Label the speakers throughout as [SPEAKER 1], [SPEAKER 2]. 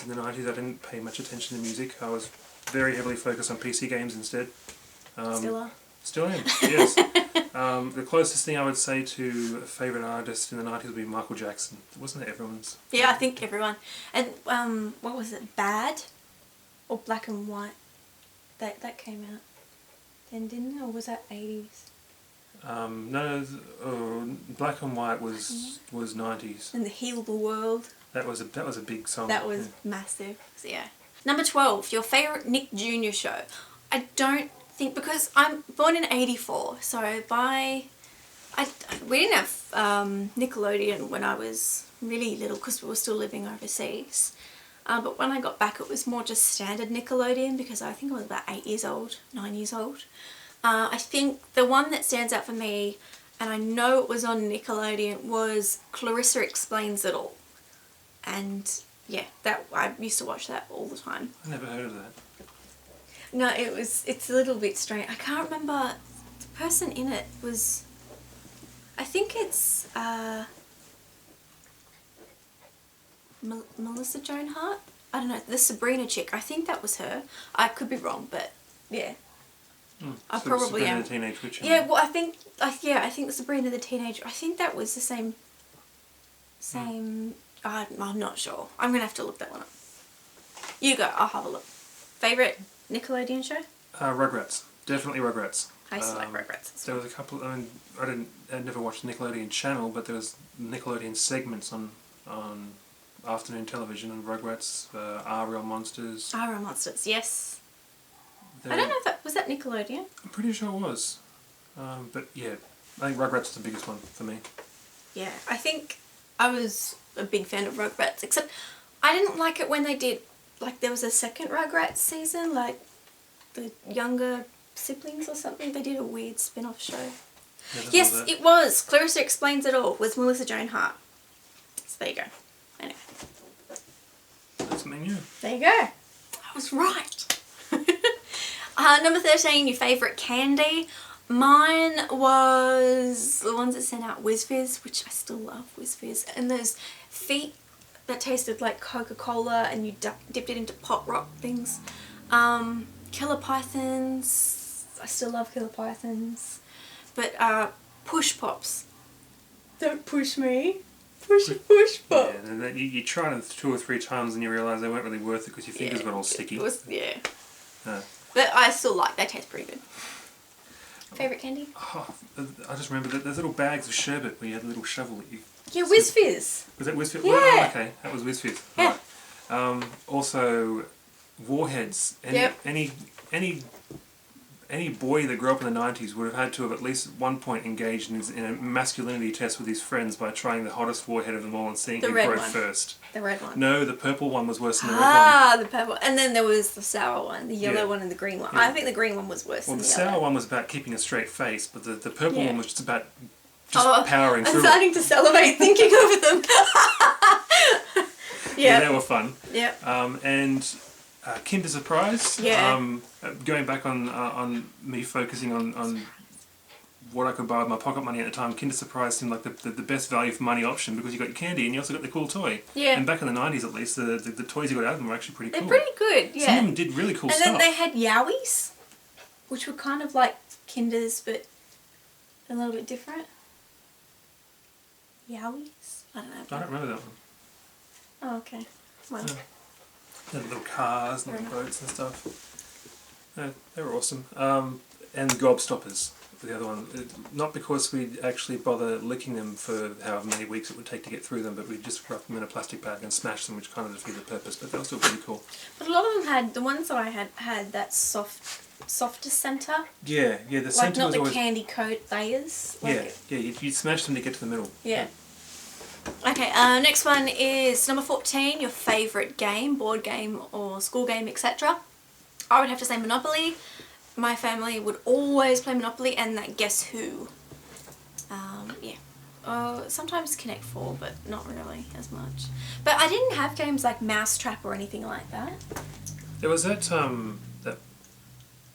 [SPEAKER 1] In the 90s, I didn't pay much attention to music. I was very heavily focused on PC games instead.
[SPEAKER 2] Still are.
[SPEAKER 1] Still am, yes. The closest thing I would say to a favourite artist in the 90s would be Michael Jackson. Wasn't it everyone's?
[SPEAKER 2] Yeah, I think everyone. And what was it? Bad? Or Black and White? That came out then, didn't it? Or was that 80s?
[SPEAKER 1] No, Black and White was 90s.
[SPEAKER 2] And the Heal the World.
[SPEAKER 1] That was a big song.
[SPEAKER 2] That was massive. So yeah. Number 12, your favourite Nick Jr. show. I don't think, because I'm born in 84, so we didn't have Nickelodeon when I was really little because we were still living overseas. But when I got back, it was more just standard Nickelodeon because I think I was about 8 years old, 9 years old. I think the one that stands out for me, and I know it was on Nickelodeon, was Clarissa Explains It All. And yeah, that I used to watch that all the time.
[SPEAKER 1] I never heard of that.
[SPEAKER 2] No, it's a little bit strange. I can't remember the person in it was, I think it's Melissa Joan Hart? I don't know, the Sabrina chick. I think that was her. I could be wrong, but yeah. I
[SPEAKER 1] so
[SPEAKER 2] probably
[SPEAKER 1] Sabrina
[SPEAKER 2] am.
[SPEAKER 1] the Teenage Witch.
[SPEAKER 2] Yeah, well, I think the Sabrina the Teenage. I think that was the same. I'm not sure. I'm gonna have to look that one up. You go. I'll have a look. Favorite Nickelodeon show?
[SPEAKER 1] Rugrats. Definitely Rugrats.
[SPEAKER 2] I used to like Rugrats.
[SPEAKER 1] There was a couple. I mean, I never watched the Nickelodeon channel, but there was Nickelodeon segments on afternoon television, and Rugrats, Are Real Monsters.
[SPEAKER 2] Are Real Monsters, yes. I don't know if was that Nickelodeon?
[SPEAKER 1] I'm pretty sure it was. But yeah, I think Rugrats is the biggest one for me.
[SPEAKER 2] Yeah, I think I was a big fan of Rugrats, except I didn't like it when they did, like there was a second Rugrats season, like the younger siblings or something. They did a weird spin-off show. Yes, it was. Clarissa Explains It All with Melissa Joan Hart. So there you go. Anyway.
[SPEAKER 1] That's something new.
[SPEAKER 2] There you go. I was right. Number 13, your favourite candy. Mine was the ones that sent out Whiz Fizz, which I still love Whiz Fizz. And those feet that tasted like Coca-Cola and you dipped it into pop rock things. Killer Pythons. I still love Killer Pythons. But Push Pops. Don't push me. Push pop.
[SPEAKER 1] Yeah, and then you try them 2 or 3 times and you realise they weren't really worth it because your fingers got all sticky.
[SPEAKER 2] It was, yeah. But I still like, they taste pretty good. Favourite candy?
[SPEAKER 1] Oh, I just remember that there's little bags of sherbet where you had a little shovel that you...
[SPEAKER 2] Yeah, Whiz Fizz.
[SPEAKER 1] Was that Whiz Fizz?
[SPEAKER 2] Yeah.
[SPEAKER 1] Oh, okay, that was Whiz Fizz.
[SPEAKER 2] Yeah.
[SPEAKER 1] Right. Also, Warheads. Any boy that grew up in the 90s would have had to have at least at one point engaged in a masculinity test with his friends by trying the hottest warhead of them all and seeing who broke first.
[SPEAKER 2] The red one.
[SPEAKER 1] No, the purple one was worse than the red one.
[SPEAKER 2] Ah, the purple. And then there was the sour one, the yellow one and the green one.
[SPEAKER 1] Yeah.
[SPEAKER 2] I think the green one was worse than the yellow.
[SPEAKER 1] The sour one was about keeping a straight face, but the purple one was just about powering through
[SPEAKER 2] I'm starting to salivate thinking over them.
[SPEAKER 1] Yeah, they were fun.
[SPEAKER 2] Yeah.
[SPEAKER 1] And Kinder Surprise.
[SPEAKER 2] Yeah.
[SPEAKER 1] Going back on me focusing on what I could buy with my pocket money at the time, Kinder Surprise seemed like the best value for money option because you got your candy and you also got the cool toy. Yeah. And back in the 90s at least, the toys you got out of them were actually pretty cool.
[SPEAKER 2] They're pretty good, yeah.
[SPEAKER 1] Some of them did really cool stuff.
[SPEAKER 2] And then they had Yowies, which were kind of like Kinders but a little bit different. Yowies? I don't know.
[SPEAKER 1] I don't remember that one.
[SPEAKER 2] Oh, okay. Well.
[SPEAKER 1] Yeah. They had little cars and little boats and stuff. Yeah, they were awesome. And Gobstoppers, the other one. Not because we'd actually bother licking them for however many weeks it would take to get through them, but we'd just wrap them in a plastic bag and smash them, which kind of defeated the purpose, but they were still pretty cool.
[SPEAKER 2] But a lot of them had, the ones that I had that softer centre.
[SPEAKER 1] Yeah, the centre
[SPEAKER 2] like not
[SPEAKER 1] was
[SPEAKER 2] the
[SPEAKER 1] always...
[SPEAKER 2] candy coat layers.
[SPEAKER 1] Like you'd smash them to get to the middle.
[SPEAKER 2] Yeah. Okay, next one is number 14, your favourite game, board game or school game, etc. I would have to say Monopoly. My family would always play Monopoly and that Guess Who. Sometimes Connect 4, but not really as much. But I didn't have games like Mousetrap or anything like that.
[SPEAKER 1] There was that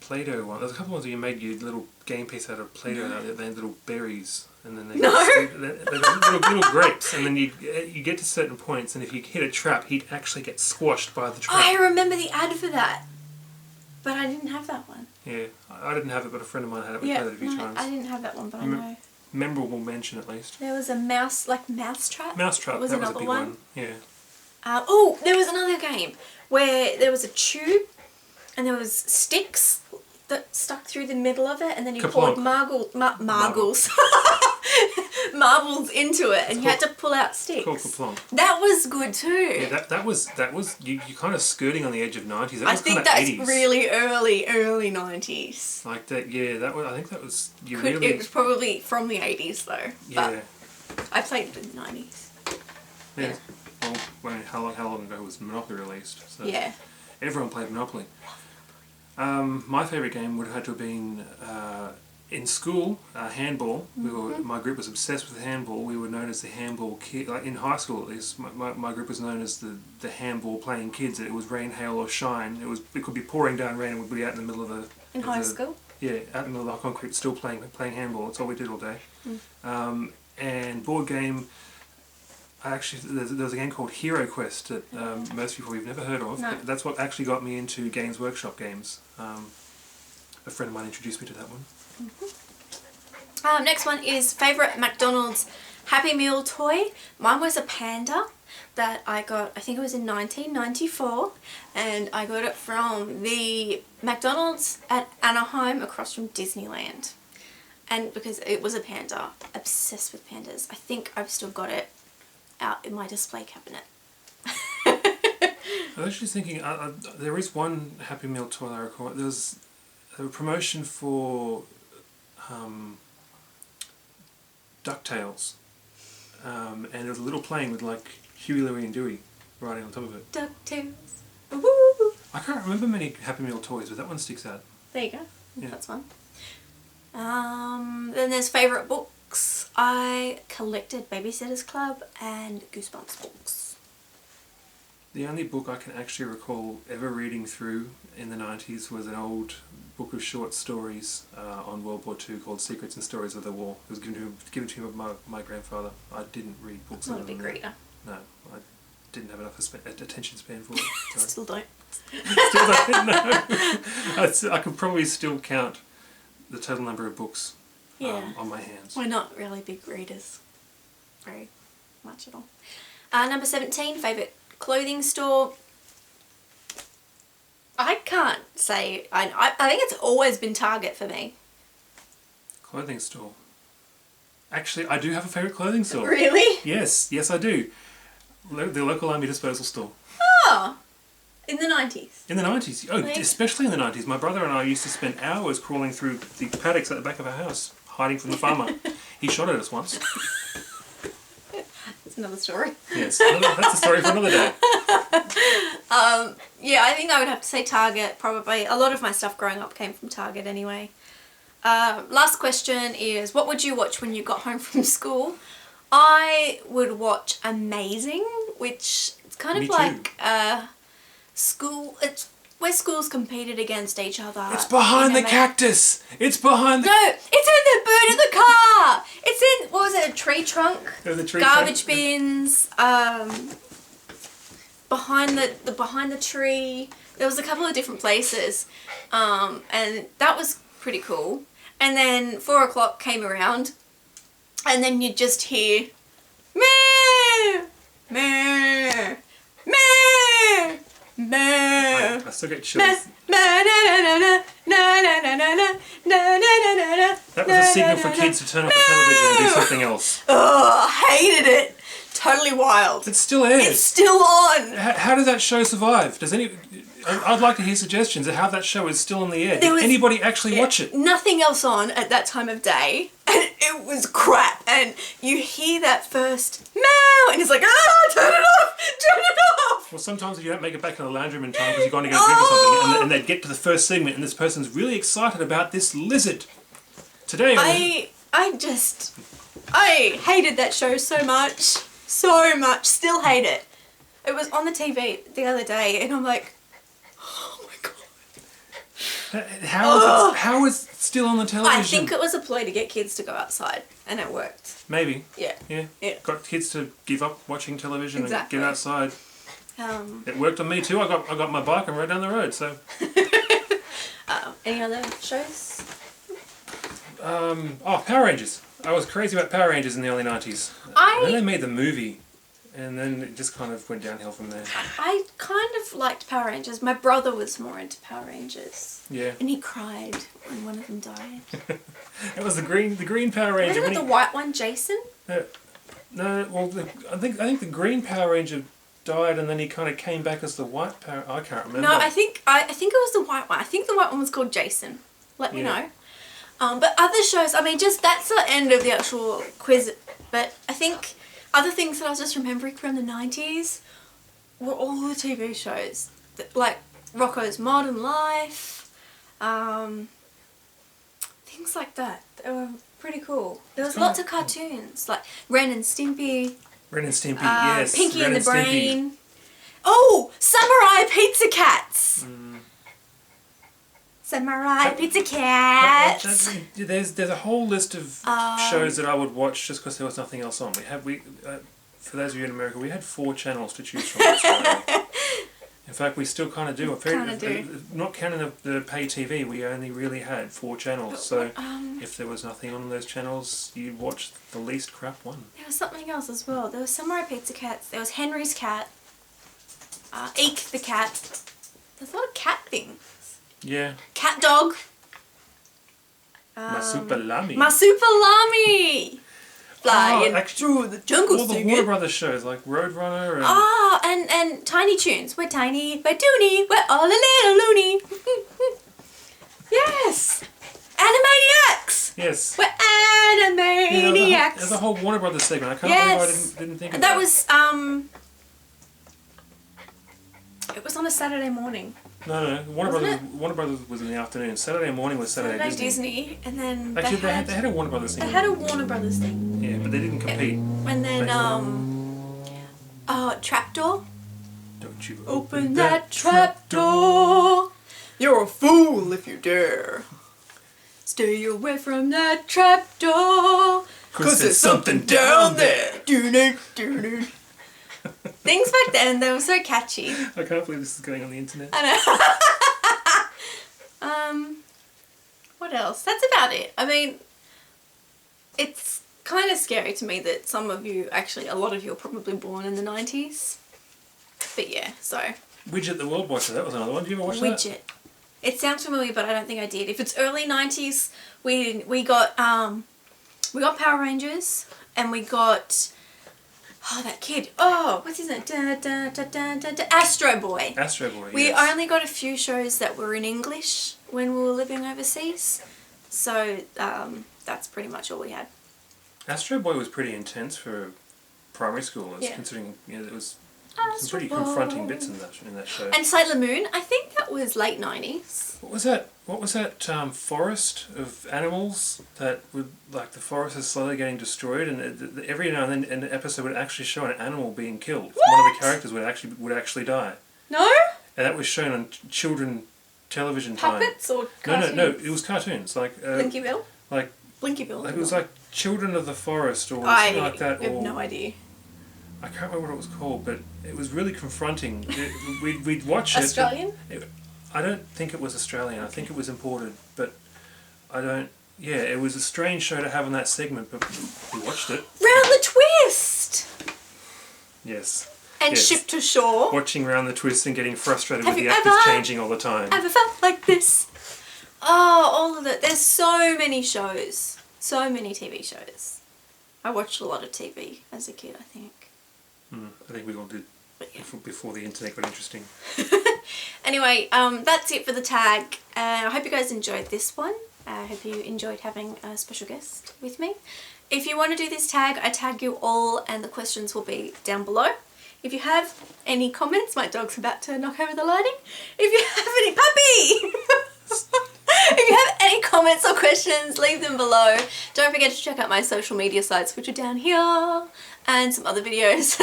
[SPEAKER 1] Play-Doh one. There's a couple of ones where you made your little game piece out of Play-Doh. They had little berries, and then they're little grapes, and then you get to certain points, and if you hit a trap, he'd actually get squashed by the trap.
[SPEAKER 2] I remember the ad for that, but I didn't have that one.
[SPEAKER 1] Yeah, I didn't have it, but a friend of mine had it. We played it a few times.
[SPEAKER 2] I didn't have that one, but I know.
[SPEAKER 1] Memorable mention, at least.
[SPEAKER 2] There was a mousetrap.
[SPEAKER 1] Mousetrap,
[SPEAKER 2] was
[SPEAKER 1] that was a
[SPEAKER 2] another
[SPEAKER 1] big one. Yeah.
[SPEAKER 2] There was another game where there was a tube and there was sticks that stuck through the middle of it, and then you poured marbles into it, and you had to pull out sticks.
[SPEAKER 1] Called Kaplonk.
[SPEAKER 2] That was good too.
[SPEAKER 1] Yeah, that was you kind of skirting on the edge of 90s.
[SPEAKER 2] I think that's 80s. Really early 90s.
[SPEAKER 1] Like that, yeah. I think that was
[SPEAKER 2] It was probably from the 80s though.
[SPEAKER 1] Yeah.
[SPEAKER 2] But I played it in the 90s.
[SPEAKER 1] Yeah. Well, how long ago was Monopoly released? So
[SPEAKER 2] yeah.
[SPEAKER 1] Everyone played Monopoly. My favourite game would have had to have been in school, handball. My group was obsessed with handball. We were known as the handball kid. Like in high school, at least, my group was known as the handball playing kids. It was rain, hail, or shine. It could be pouring down rain, and we'd be out in the middle of the
[SPEAKER 2] high school.
[SPEAKER 1] Yeah, out in the middle of the concrete, still playing handball. That's all we did all day. And board game. Actually, there was a game called Hero Quest that most people you've never heard of.
[SPEAKER 2] No.
[SPEAKER 1] That's what actually got me into Games Workshop games. A friend of mine introduced me to that one.
[SPEAKER 2] Next one is favourite McDonald's Happy Meal toy. Mine was a panda that I got, I think it was in 1994, and I got it from the McDonald's at Anaheim across from Disneyland. And because it was a panda, obsessed with pandas. I think I've still got it out in my display cabinet.
[SPEAKER 1] I was actually thinking, there is one Happy Meal toy I recall. There was a promotion for DuckTales, and it was a little plane with like Huey, Louie and Dewey riding on top of it.
[SPEAKER 2] DuckTales. Woo!
[SPEAKER 1] I can't remember many Happy Meal toys, but that one sticks out.
[SPEAKER 2] There you go.
[SPEAKER 1] Yeah.
[SPEAKER 2] That's one. Then there's favourite books. I collected Babysitter's Club and Goosebumps books.
[SPEAKER 1] The only book I can actually recall ever reading through in the 90s was an old book of short stories on World War II called Secrets and Stories of the War. It was given to me by my grandfather. I didn't read books.
[SPEAKER 2] Not a big reader.
[SPEAKER 1] No, I didn't have enough attention span for it.
[SPEAKER 2] Still don't.
[SPEAKER 1] Still don't, no. I could probably still count the total number of books on my hands.
[SPEAKER 2] We're not really big readers. Very much at all. Number 17, favourite clothing store. I can't say. I think it's always been Target for me.
[SPEAKER 1] Clothing store. Actually, I do have a favourite clothing store.
[SPEAKER 2] Really?
[SPEAKER 1] Yes, I do. The local army disposal store.
[SPEAKER 2] Oh! In the 90s?
[SPEAKER 1] In the 90s. Oh, especially in the 90s. My brother and I used to spend hours crawling through the paddocks at the back of our house, hiding from the farmer. He shot at us once.
[SPEAKER 2] That's another story.
[SPEAKER 1] Yes, that's a story for another day.
[SPEAKER 2] Yeah, I think I would have to say Target, probably. A lot of my stuff growing up came from Target anyway. Last question is, what would you watch when you got home from school? I would watch Amazing, which it's kind of like school. It's where schools competed against each other.
[SPEAKER 1] It's behind the cactus. It's behind the...
[SPEAKER 2] No, it's in the boot of the car. It's in, what was it, a tree trunk?
[SPEAKER 1] The tree
[SPEAKER 2] Garbage
[SPEAKER 1] trunk.
[SPEAKER 2] bins. Behind the tree. There was a couple of different places, and that was pretty cool. And then 4 o'clock came around, and then you'd just hear, meh, meh, meh, meh.
[SPEAKER 1] I still get chills. That was a signal for kids to turn off the television and do something else.
[SPEAKER 2] Oh, I hated it. Totally wild.
[SPEAKER 1] It still airs.
[SPEAKER 2] It's still on.
[SPEAKER 1] How does that show survive? I'd like to hear suggestions of how that show is still on the air. Did anybody actually watch it?
[SPEAKER 2] Nothing else on at that time of day, and it was crap. And you hear that first meow, and it's like, turn it off, turn it off.
[SPEAKER 1] Well, sometimes if you don't make it back in the lounge room in time because you're going to go drink or something, and they get to the first segment, and this person's really excited about this lizard. Today,
[SPEAKER 2] I hated that show so much. So much. Still hate it. It was on the TV the other day, and I'm like, oh my god.
[SPEAKER 1] How is it still on the television?
[SPEAKER 2] I think it was a ploy to get kids to go outside, and it worked.
[SPEAKER 1] Maybe.
[SPEAKER 2] Yeah.
[SPEAKER 1] Got kids to give up watching television and
[SPEAKER 2] Exactly.
[SPEAKER 1] get outside. It worked on me too. I got my bike and rode down the road. So.
[SPEAKER 2] Any other shows?
[SPEAKER 1] Power Rangers. I was crazy about Power Rangers in the early 90s. Then they made the movie, and then it just kind of went downhill from there.
[SPEAKER 2] I kind of liked Power Rangers. My brother was more into Power Rangers.
[SPEAKER 1] Yeah.
[SPEAKER 2] And he cried when one of them died.
[SPEAKER 1] It was the green Power Ranger.
[SPEAKER 2] Wasn't it the white one, Jason?
[SPEAKER 1] No, well, I think the green Power Ranger died, and then he kind of came back as the white Power. I can't remember.
[SPEAKER 2] No, I think it was the white one. I think the white one was called Jason. Let me know. But other shows, I mean, just that's the end of the actual quiz. But I think other things that I was just remembering from the 90s were all the TV shows. Like Rocko's Modern Life, things like that. They were pretty cool. There was lots of cartoons, like Ren and Stimpy.
[SPEAKER 1] Ren and Stimpy, yes.
[SPEAKER 2] Pinky
[SPEAKER 1] Ren
[SPEAKER 2] and the Brain. Oh, Samurai Pizza Cats. Samurai Pizza Cats.
[SPEAKER 1] There's a whole list of shows that I would watch just because there was nothing else on. For those of you in America, we had 4 channels to choose from. In fact, we still kind of do. Not counting the pay TV, we only really had 4 channels. So if there was nothing on those channels, you'd watch the least crap one.
[SPEAKER 2] There was something else as well. There was Samurai Pizza Cats. There was Henry's Cat. Eek the Cat. There's a lot of cat things.
[SPEAKER 1] Yeah.
[SPEAKER 2] Cat Dog.
[SPEAKER 1] Masupalami.
[SPEAKER 2] Masupalami. Flying through the jungle.
[SPEAKER 1] All the Warner Brothers shows like Roadrunner and...
[SPEAKER 2] and Tiny Toons. We're tiny, we're toony, we're all a little loony. Yes. Animaniacs.
[SPEAKER 1] Yes.
[SPEAKER 2] We're Animaniacs.
[SPEAKER 1] There's a whole Warner Brothers segment. I can't believe I didn't think of that.
[SPEAKER 2] That was it was on a Saturday morning.
[SPEAKER 1] No. Warner Brothers was in the afternoon. Saturday morning was Saturday
[SPEAKER 2] Disney. And then
[SPEAKER 1] actually they had a Warner Brothers thing.
[SPEAKER 2] They had a Warner Brothers thing.
[SPEAKER 1] Yeah, but they didn't compete.
[SPEAKER 2] And then Trapdoor.
[SPEAKER 1] Don't you
[SPEAKER 2] Open that trapdoor. You're a fool if you dare. Stay away from that trapdoor.
[SPEAKER 1] 'Cause there's something down there.
[SPEAKER 2] Things back then, they were so catchy.
[SPEAKER 1] I can't believe this is going on the internet.
[SPEAKER 2] I know. What else? That's about it. I mean, it's kind of scary to me that some of you, actually a lot of you, are probably born in the 90s. But yeah, so.
[SPEAKER 1] Widget the World Watcher, that was another one. Did you ever watch that?
[SPEAKER 2] Widget. It sounds familiar, but I don't think I did. If it's early 90s, we got Power Rangers, and we got... Oh, that kid. Oh, what's his name? Astro Boy.
[SPEAKER 1] Astro Boy,
[SPEAKER 2] We
[SPEAKER 1] yes.
[SPEAKER 2] only got a few shows that were in English when we were living overseas. So, that's pretty much all we had.
[SPEAKER 1] Astro Boy was pretty intense for primary schoolers, considering it was some pretty confronting bits in that show.
[SPEAKER 2] And Sailor Moon, I think that was late 90s.
[SPEAKER 1] What was that forest of animals that would, like, the forest is slowly getting destroyed, and every now and then an episode would actually show an animal being killed.
[SPEAKER 2] What?
[SPEAKER 1] One of the characters would actually die.
[SPEAKER 2] No?
[SPEAKER 1] And that was shown on children television time.
[SPEAKER 2] Puppets or cartoons?
[SPEAKER 1] No, it was cartoons. Like
[SPEAKER 2] Blinky Bill?
[SPEAKER 1] Like
[SPEAKER 2] Blinky Bill.
[SPEAKER 1] Like it was like Children of the Forest or something like that.
[SPEAKER 2] I have no idea.
[SPEAKER 1] I can't remember what it was called, but it was really confronting. We'd watch it.
[SPEAKER 2] Australian?
[SPEAKER 1] I don't think it was Australian. I think it was imported, but I don't... Yeah, it was a strange show to have on that segment, but we watched it.
[SPEAKER 2] Round the Twist!
[SPEAKER 1] Yes.
[SPEAKER 2] And
[SPEAKER 1] yes.
[SPEAKER 2] Ship to Shore.
[SPEAKER 1] Watching Round the Twist and getting frustrated
[SPEAKER 2] Have
[SPEAKER 1] with the
[SPEAKER 2] you
[SPEAKER 1] actors
[SPEAKER 2] ever
[SPEAKER 1] changing all the time.
[SPEAKER 2] Ever felt like this? Oh, all of it. There's so many shows. So many TV shows. I watched a lot of TV as a kid, I think.
[SPEAKER 1] I think we all did before the internet got interesting.
[SPEAKER 2] Anyway, that's it for the tag. I hope you guys enjoyed this one. I hope you enjoyed having a special guest with me. If you want to do this tag, I tag you all and the questions will be down below. If you have any comments, my dog's about to knock over the lighting. If you have any puppy! If you have any comments or questions, leave them below. Don't forget to check out my social media sites, which are down here, and some other videos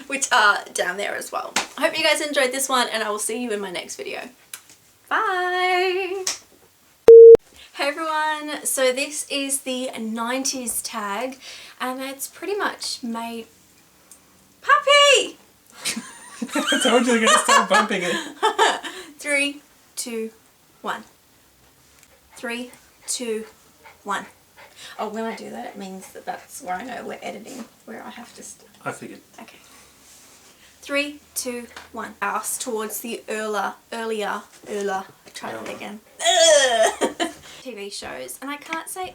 [SPEAKER 2] which are down there as well. I hope you guys enjoyed this one, and I will see you in my next video. Bye! Hey everyone, so this is the 90s tag and it's pretty much made... Puppy!
[SPEAKER 1] I told you they're going to start bumping it.
[SPEAKER 2] 3, 2, 1. 3, 2, 1. Oh, when I do that, it means that that's where I know we're editing, where I have to...
[SPEAKER 1] I figured.
[SPEAKER 2] Okay. 3, 2, 1. Ass towards the earlier. Try that again. TV shows, and I can't say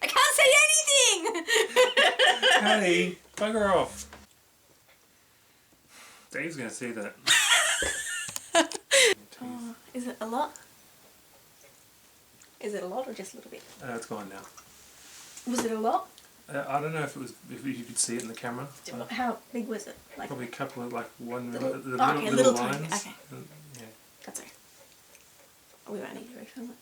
[SPEAKER 2] anything!
[SPEAKER 1] Hey, bugger off. Dave's going to see that.
[SPEAKER 2] Oh, is it a lot? Is it a lot or just a little bit?
[SPEAKER 1] It's gone now.
[SPEAKER 2] Was it a lot?
[SPEAKER 1] I don't know if you could see it in the camera.
[SPEAKER 2] How big was it? Like
[SPEAKER 1] Probably a couple of
[SPEAKER 2] little
[SPEAKER 1] lines.
[SPEAKER 2] tiny. Okay.
[SPEAKER 1] Yeah.
[SPEAKER 2] That's okay. We won't need to refilm it.